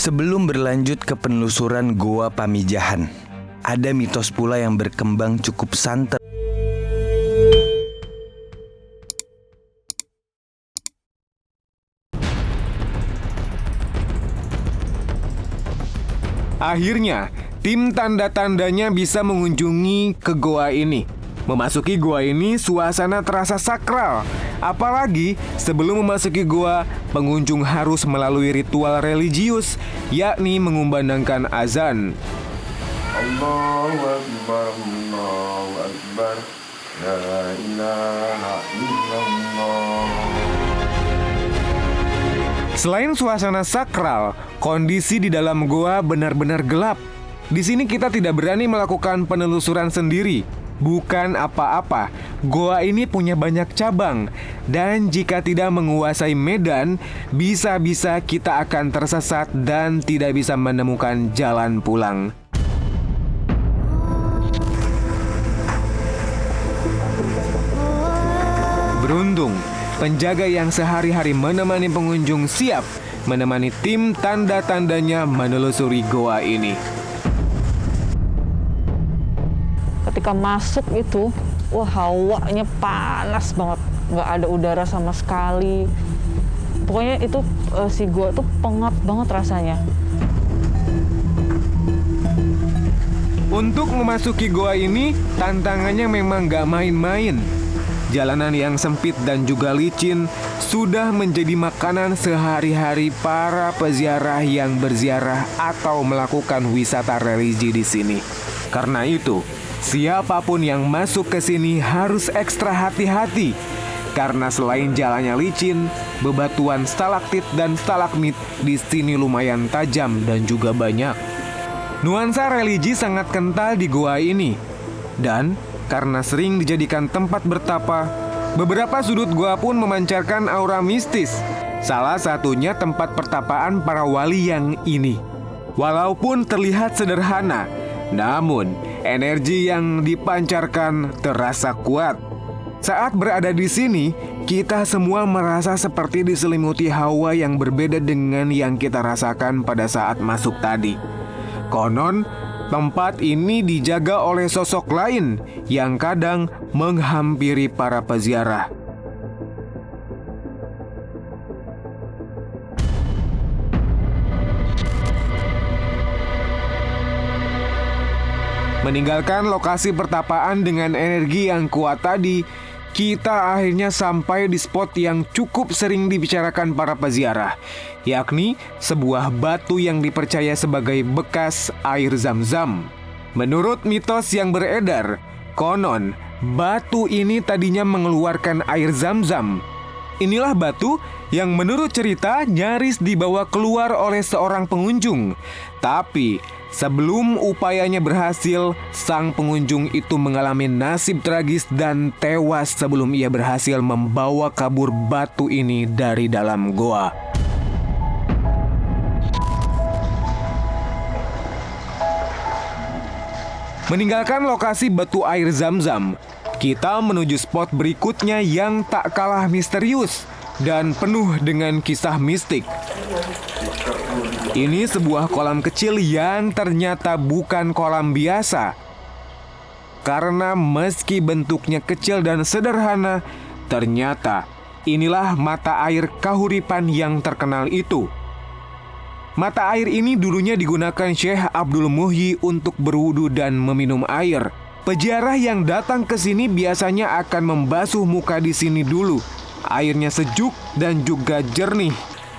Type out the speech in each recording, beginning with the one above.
Sebelum berlanjut ke penelusuran Goa Pamijahan, ada mitos pula yang berkembang cukup santer. Akhirnya, tim tanda-tandanya bisa mengunjungi ke goa ini. Memasuki goa ini, suasana terasa sakral. Apalagi sebelum memasuki goa, pengunjung harus melalui ritual religius, yakni mengumandangkan azan. Allahu Akbar, Allahu Akbar, La ilaha illallah. Selain suasana sakral, kondisi di dalam goa benar-benar gelap. Di sini kita tidak berani melakukan penelusuran sendiri. Bukan apa-apa, goa ini punya banyak cabang. Dan jika tidak menguasai medan, bisa-bisa kita akan tersesat dan tidak bisa menemukan jalan pulang. Beruntung, penjaga yang sehari-hari menemani pengunjung siap menemani tim tanda-tandanya menelusuri goa ini. Ketika masuk itu, wah hawanya panas banget, nggak ada udara sama sekali. Pokoknya itu si gua tuh pengap banget rasanya. Untuk memasuki goa ini, tantangannya memang nggak main-main. Jalanan yang sempit dan juga licin sudah menjadi makanan sehari-hari para peziarah yang berziarah atau melakukan wisata religi di sini. Karena itu, siapapun yang masuk ke sini harus ekstra hati-hati. Karena selain jalannya licin, bebatuan stalaktit dan stalagmit di sini lumayan tajam dan juga banyak. Nuansa religi sangat kental di goa ini. Dan karena sering dijadikan tempat bertapa, beberapa sudut goa pun memancarkan aura mistis. Salah satunya tempat pertapaan para wali yang ini. Walaupun terlihat sederhana, namun energi yang dipancarkan terasa kuat. Saat berada di sini, kita semua merasa seperti diselimuti hawa yang berbeda dengan yang kita rasakan pada saat masuk tadi. Konon, tempat ini dijaga oleh sosok lain yang kadang menghampiri para peziarah. Meninggalkan lokasi pertapaan dengan energi yang kuat tadi, kita akhirnya sampai di spot yang cukup sering dibicarakan para peziarah, yakni sebuah batu yang dipercaya sebagai bekas air Zam-Zam. Menurut mitos yang beredar, konon batu ini tadinya mengeluarkan air Zam-Zam. Inilah batu yang menurut cerita nyaris dibawa keluar oleh seorang pengunjung. Tapi sebelum upayanya berhasil, sang pengunjung itu mengalami nasib tragis dan tewas sebelum ia berhasil membawa kabur batu ini dari dalam goa. Meninggalkan lokasi batu air Zam-Zam, kita menuju spot berikutnya yang tak kalah misterius dan penuh dengan kisah mistik. Ini sebuah kolam kecil yang ternyata bukan kolam biasa. Karena meski bentuknya kecil dan sederhana, ternyata inilah mata air kahuripan yang terkenal itu. Mata air ini dulunya digunakan Syekh Abdul Muhyi untuk berwudu dan meminum air. Peziarah yang datang ke sini biasanya akan membasuh muka di sini dulu. Airnya sejuk dan juga jernih.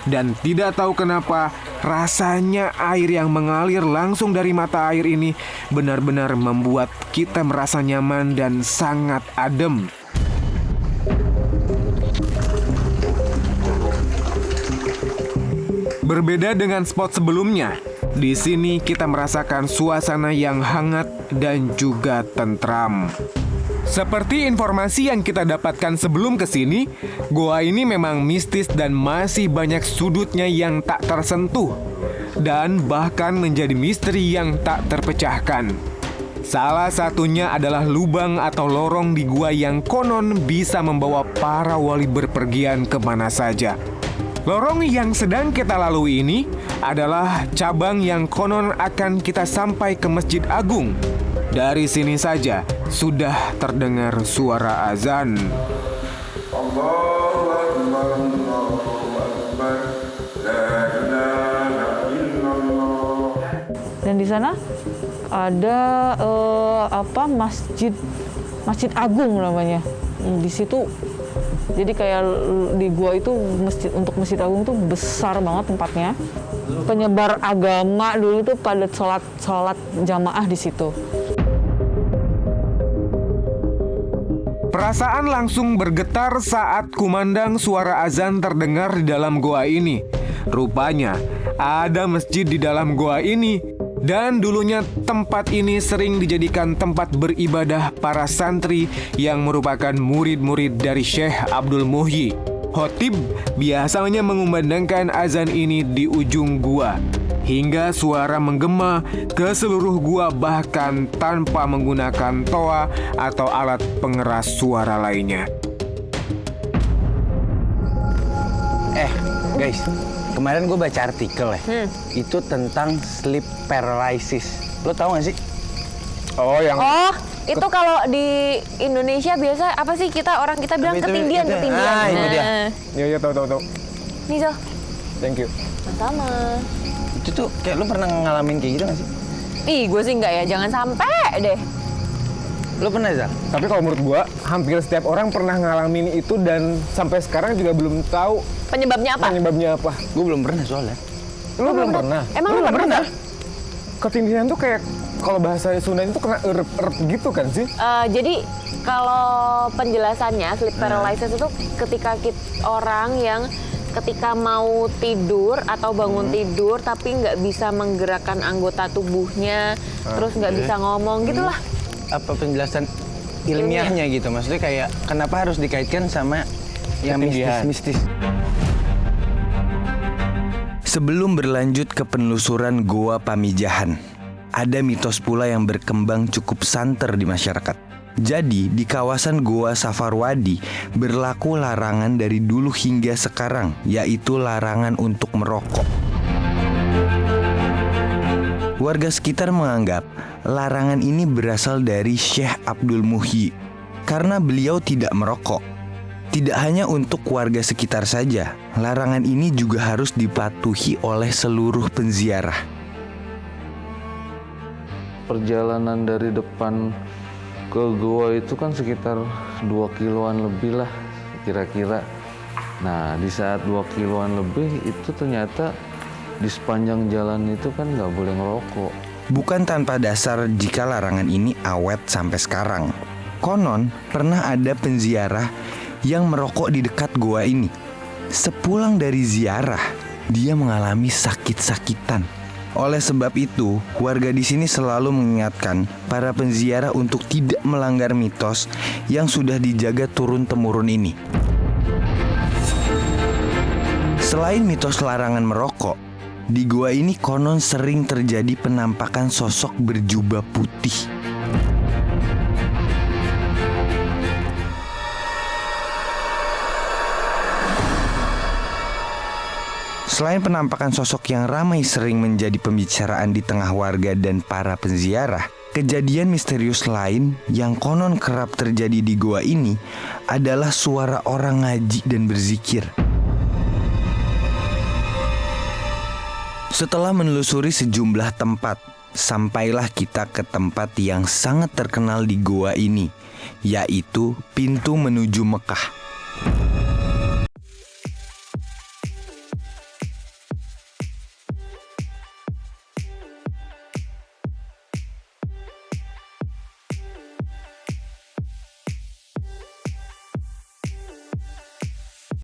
Dan tidak tahu kenapa, rasanya air yang mengalir langsung dari mata air ini benar-benar membuat kita merasa nyaman dan sangat adem. Berbeda dengan spot sebelumnya, di sini kita merasakan suasana yang hangat dan juga tentram. Seperti informasi yang kita dapatkan sebelum ke sini, goa ini memang mistis dan masih banyak sudutnya yang tak tersentuh dan bahkan menjadi misteri yang tak terpecahkan. Salah satunya adalah lubang atau lorong di gua yang konon bisa membawa para wali berpergian kemana saja. Lorong yang sedang kita lalui ini adalah cabang yang konon akan kita sampai ke Masjid Agung. Dari sini saja sudah terdengar suara azan. Allahu Akbar, Allahu Akbar, la ilaha illallah. Dan di sana ada Masjid Agung namanya. Di situ jadi kayak di gua itu untuk Masjid Agung itu besar banget tempatnya. Penyebar agama dulu tuh pada sholat jamaah di situ. Perasaan langsung bergetar saat kumandang suara azan terdengar di dalam goa ini. Rupanya ada masjid di dalam goa ini. Dan dulunya tempat ini sering dijadikan tempat beribadah para santri yang merupakan murid-murid dari Syekh Abdul Muhyi. Khotib biasanya mengumandangkan azan ini di ujung gua, hingga suara menggema ke seluruh gua bahkan tanpa menggunakan toa atau alat pengeras suara lainnya. Guys, kemarin gue baca artikel ya. Itu tentang sleep paralysis. Lo tahu gak sih? Oh, yang Itu kalau di Indonesia biasa apa sih orang kita bilang ketindihan. Ah, itu dia. Iya, tahu. Nih, Zo. Thank you. Sama. Itu tuh kayak lo pernah ngalamin kayak gitu gak sih? Ih, gue sih enggak ya. Jangan sampai deh. Lo pernah, Zal? Tapi kalau menurut gua, hampir setiap orang pernah ngalamin itu dan sampai sekarang juga belum tahu Penyebabnya apa? Gue belum pernah soalnya. Lu belum pernah? Emang lu belum pernah? Ketindihan tuh kayak kalau bahasa Sunda itu kena erep gitu kan sih? Jadi kalau penjelasannya sleep paralysis itu ketika orang yang ketika mau tidur atau bangun tidur tapi nggak bisa menggerakkan anggota tubuhnya, terus nggak bisa ngomong gitulah. Apa penjelasan ilmiahnya gitu? Maksudnya kayak kenapa harus dikaitkan sama yang mistis-mistis? Sebelum berlanjut ke penelusuran Goa Pamijahan, ada mitos pula yang berkembang cukup santer di masyarakat. Jadi, di kawasan Goa Safarwadi berlaku larangan dari dulu hingga sekarang, yaitu larangan untuk merokok. Warga sekitar menganggap larangan ini berasal dari Syekh Abdul Muhyi karena beliau tidak merokok. Tidak hanya untuk warga sekitar saja, larangan ini juga harus dipatuhi oleh seluruh penziarah. Perjalanan dari depan ke gua itu kan sekitar 2 kiloan lebih lah kira-kira. Nah, di saat 2 kiloan lebih itu ternyata di sepanjang jalan itu kan nggak boleh ngerokok. Bukan tanpa dasar jika larangan ini awet sampai sekarang. Konon pernah ada penziarah yang merokok di dekat goa ini. Sepulang dari ziarah, dia mengalami sakit-sakitan. Oleh sebab itu, warga di sini selalu mengingatkan para penziarah untuk tidak melanggar mitos yang sudah dijaga turun-temurun ini. Selain mitos larangan merokok, di goa ini konon sering terjadi penampakan sosok berjubah putih. Selain penampakan sosok yang ramai sering menjadi pembicaraan di tengah warga dan para penziarah, kejadian misterius lain yang konon kerap terjadi di goa ini adalah suara orang ngaji dan berzikir. Setelah menelusuri sejumlah tempat, sampailah kita ke tempat yang sangat terkenal di goa ini, yaitu pintu menuju Mekah.